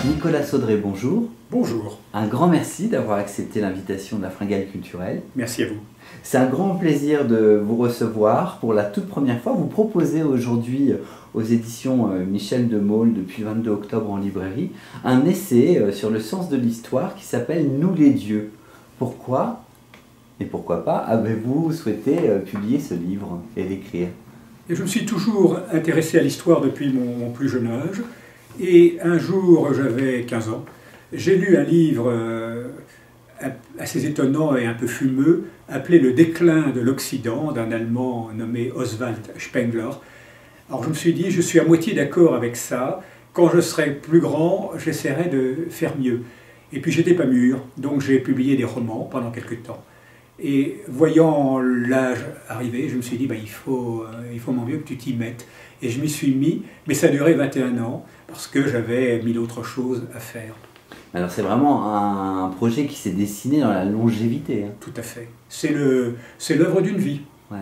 Nicolas Saudré, bonjour. Bonjour. Un grand merci d'avoir accepté l'invitation de la Fringale culturelle. Merci à vous. C'est un grand plaisir de vous recevoir. Pour la toute première fois, vous proposez aujourd'hui aux éditions Michel de Maulle, depuis le 22 octobre en librairie, un essai sur le sens de l'histoire qui s'appelle « Nous les dieux ». Pourquoi, et pourquoi pas, avez-vous souhaité publier ce livre et l'écrire? Et je me suis toujours intéressé à l'histoire depuis mon plus jeune âge. Et un jour, j'avais 15 ans, j'ai lu un livre assez étonnant et un peu fumeux, appelé « Le déclin de l'Occident » d'un Allemand nommé Oswald Spengler. Alors je me suis dit, je suis à moitié d'accord avec ça. Quand je serai plus grand, j'essaierai de faire mieux. Et puis j'étais pas mûr, donc j'ai publié des romans pendant quelques temps. Et voyant l'âge arriver, je me suis dit, bah, il faut mon mieux que tu t'y mettes. Et je m'y suis mis, mais ça a duré 21 ans, parce que j'avais mille autres choses à faire. Alors c'est vraiment un projet qui s'est dessiné dans la longévité. Hein. Tout à fait. C'est l'œuvre d'une vie. Ouais.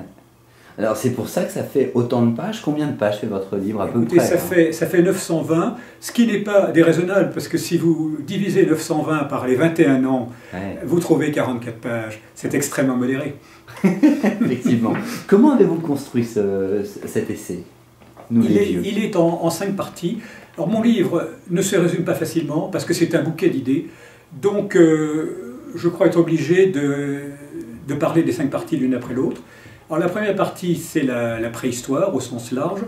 Alors c'est pour ça que ça fait autant de pages. Combien de pages fait votre livre à Écoutez, peu près? ça fait 920, ce qui n'est pas déraisonnable, parce que si vous divisez 920 par les 21 ans, ouais, vous trouvez 44 pages. C'est extrêmement modéré. Effectivement. Comment avez-vous construit cet essai? Il est en 5 parties. Alors mon livre ne se résume pas facilement, parce que c'est un bouquet d'idées. Donc je crois être obligé de parler des 5 parties l'une après l'autre. Alors la première partie, c'est la préhistoire au sens large,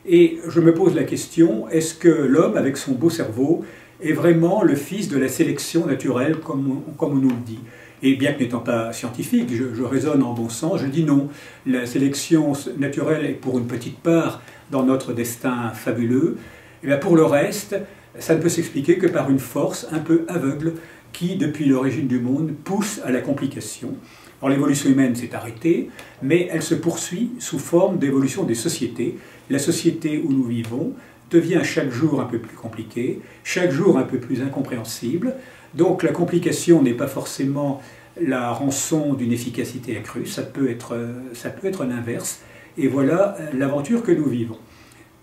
et je me pose la question, est-ce que l'homme, avec son beau cerveau, est vraiment le fils de la sélection naturelle, comme on nous le dit? Et bien que n'étant pas scientifique, je raisonne en bon sens, je dis non. La sélection naturelle est pour une petite part dans notre destin fabuleux, et bien pour le reste, ça ne peut s'expliquer que par une force un peu aveugle qui, depuis l'origine du monde, pousse à la complication. Alors l'évolution humaine s'est arrêtée, mais elle se poursuit sous forme d'évolution des sociétés. La société où nous vivons devient chaque jour un peu plus compliquée, chaque jour un peu plus incompréhensible. Donc la complication n'est pas forcément la rançon d'une efficacité accrue, ça peut être l'inverse. Et voilà l'aventure que nous vivons.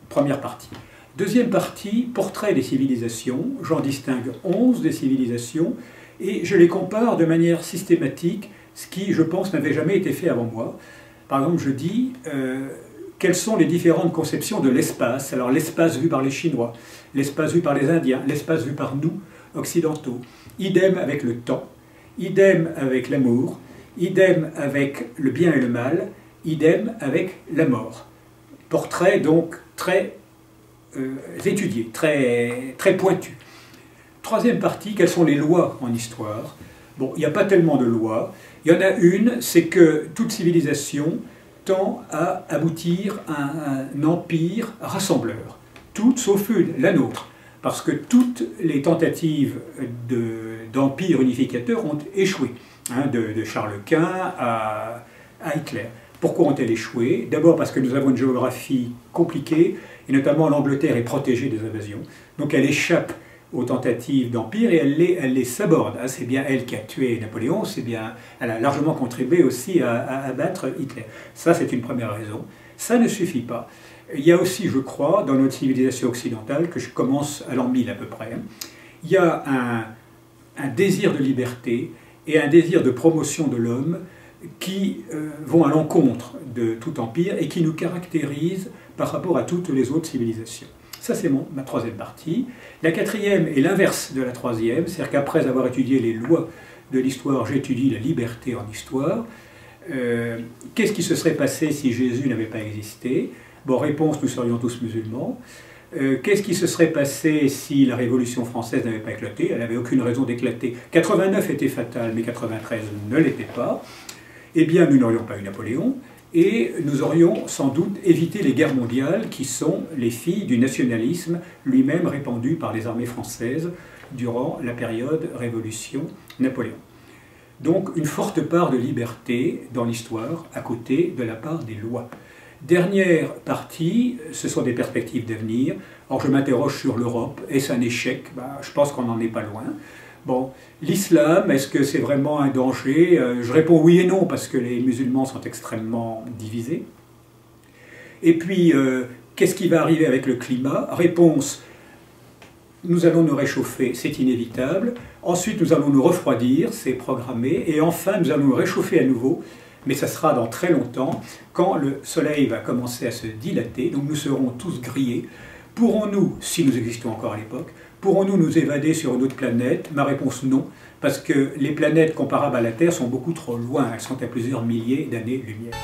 Première partie. Deuxième partie, portrait des civilisations. J'en distingue 11 des civilisations et je les compare de manière systématique, ce qui, je pense, n'avait jamais été fait avant moi. Par exemple, je dis quelles sont les différentes conceptions de l'espace. Alors l'espace vu par les Chinois, l'espace vu par les Indiens, l'espace vu par nous, occidentaux. Idem avec le temps, idem avec l'amour, idem avec le bien et le mal, idem avec la mort. Portrait donc très étudié, très pointu. Troisième partie, quelles sont les lois en histoire? Bon, il n'y a pas tellement de lois. Il y en a une, c'est que toute civilisation tend à aboutir à un empire rassembleur. Toute sauf une, la nôtre. Parce que toutes les tentatives d'empire unificateur ont échoué. Hein, de Charles Quint à Hitler. Pourquoi ont-elles échoué? D'abord parce que nous avons une géographie compliquée, et notamment l'Angleterre est protégée des invasions. Donc elle échappe aux tentatives d'empire et elle les saborde. Ah, c'est bien elle qui a tué Napoléon, elle a largement contribué aussi à abattre Hitler. Ça, c'est une première raison. Ça ne suffit pas. Il y a aussi, je crois, dans notre civilisation occidentale, que je commence à l'an 1000 à peu près, il y a un désir de liberté et un désir de promotion de l'homme qui vont à l'encontre de tout empire et qui nous caractérisent par rapport à toutes les autres civilisations. Ça, c'est ma troisième partie. La quatrième est l'inverse de la troisième, c'est-à-dire qu'après avoir étudié les lois de l'histoire, j'étudie la liberté en histoire. Qu'est-ce qui se serait passé si Jésus n'avait pas existé? Bon, réponse, nous serions tous musulmans. Qu'est-ce qui se serait passé si la Révolution française n'avait pas éclaté? Elle n'avait aucune raison d'éclater. 89 était fatal, mais 93 ne l'était pas. Eh bien, nous n'aurions pas eu Napoléon. Et nous aurions sans doute évité les guerres mondiales qui sont les filles du nationalisme lui-même répandu par les armées françaises durant la période Révolution Napoléon. Donc une forte part de liberté dans l'histoire à côté de la part des lois. Dernière partie, ce sont des perspectives d'avenir. Alors je m'interroge sur l'Europe, est-ce un échec? Je pense qu'on n'en est pas loin. Bon, l'islam, est-ce que c'est vraiment un danger? Je réponds oui et non, parce que les musulmans sont extrêmement divisés. Et puis, qu'est-ce qui va arriver avec le climat? Réponse, nous allons nous réchauffer, c'est inévitable. Ensuite, nous allons nous refroidir, c'est programmé. Et enfin, nous allons nous réchauffer à nouveau, mais ça sera dans très longtemps, quand le Soleil va commencer à se dilater. Donc nous serons tous grillés. Pourrons-nous, si nous existons encore à l'époque, pourrons-nous nous évader sur une autre planète? Ma réponse non, parce que les planètes comparables à la Terre sont beaucoup trop loin. Elles sont à plusieurs milliers d'années-lumière.